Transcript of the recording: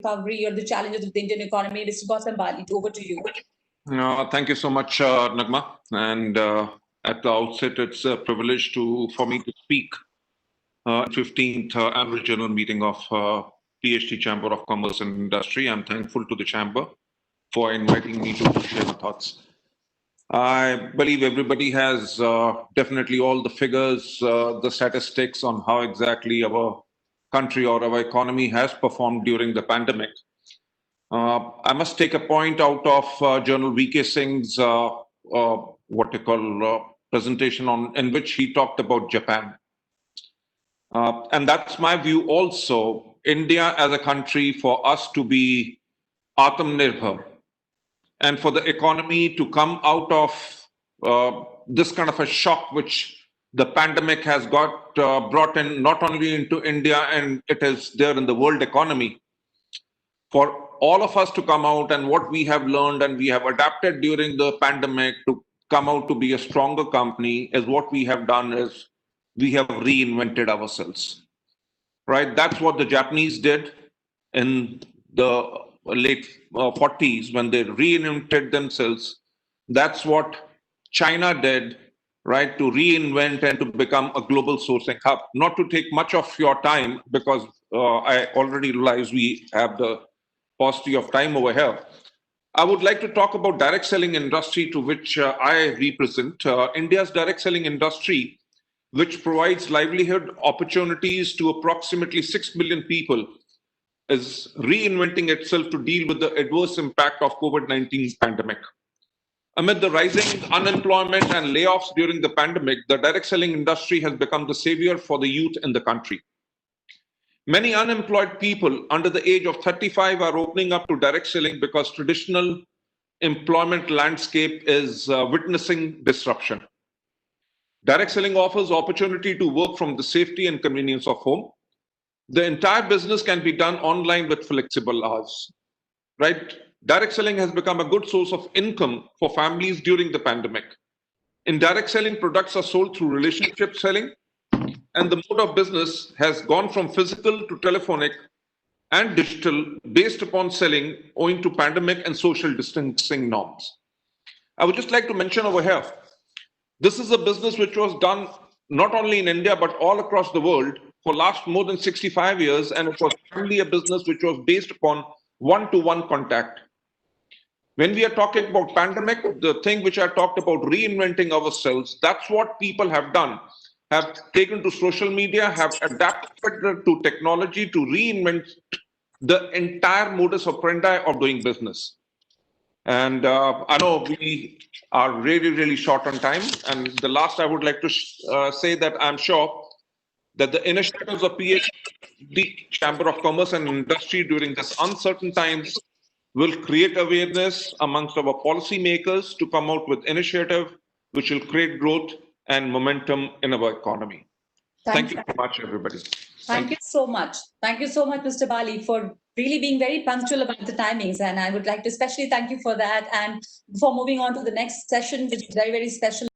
recovery or the challenges of the Indian economy. Mr. Gautam Bali, over to you. Thank you so much, Nagma. And at the outset, it's a privilege for me to speak 15th annual general meeting of PHD Chamber of Commerce and Industry. I'm thankful to the Chamber for inviting me to share my thoughts. I believe everybody has definitely all the figures, the statistics on how exactly our country or our economy has performed during the pandemic. I must take a point out of Journal VK Singh's presentation in which he talked about Japan. And that's my view also. India as a country, for us to be Atmanirbhar and for the economy to come out of this kind of a shock which the pandemic has brought in not only into India and it is there in the world economy. For all of us to come out and what we have learned and we have adapted during the pandemic to come out to be a stronger company is what we have done is we have reinvented ourselves, right? That's what the Japanese did in the late 40s when they reinvented themselves. That's what China did, right, to reinvent and to become a global sourcing hub. Not to take much of your time because I already realize we have the paucity of time over here. I would like to talk about direct selling industry to which I represent. India's direct selling industry, which provides livelihood opportunities to approximately 6 million people, is reinventing itself to deal with the adverse impact of COVID-19 pandemic. Amid the rising unemployment and layoffs during the pandemic, the direct selling industry has become the savior for the youth in the country. Many unemployed people under the age of 35 are opening up to direct selling because traditional employment landscape is witnessing disruption. Direct selling offers opportunity to work from the safety and convenience of home. The entire business can be done online with flexible hours, right? Direct selling has become a good source of income for families during the pandemic. In direct selling, products are sold through relationship selling, and the mode of business has gone from physical to telephonic and digital based upon selling owing to pandemic and social distancing norms. I would just like to mention over here, this is a business which was done not only in India, but all across the world for last more than 65 years. And it was only a business which was based upon one-to-one contact. When we are talking about pandemic, the thing which I talked about reinventing ourselves, that's what people have done, have taken to social media, have adapted to technology to reinvent the entire modus operandi of doing business. And I know we are really, really short on time. And the last I would like to say that I'm sure that the initiatives of PHD Chamber of Commerce and Industry during this uncertain times will create awareness amongst our policymakers to come out with initiative which will create growth and momentum in our economy. Thank you so much, everybody. Thank you so much. Thank you so much, Mr. Bali, for really being very punctual about the timings. And I would like to especially thank you for that. And before moving on to the next session, which is very, very special.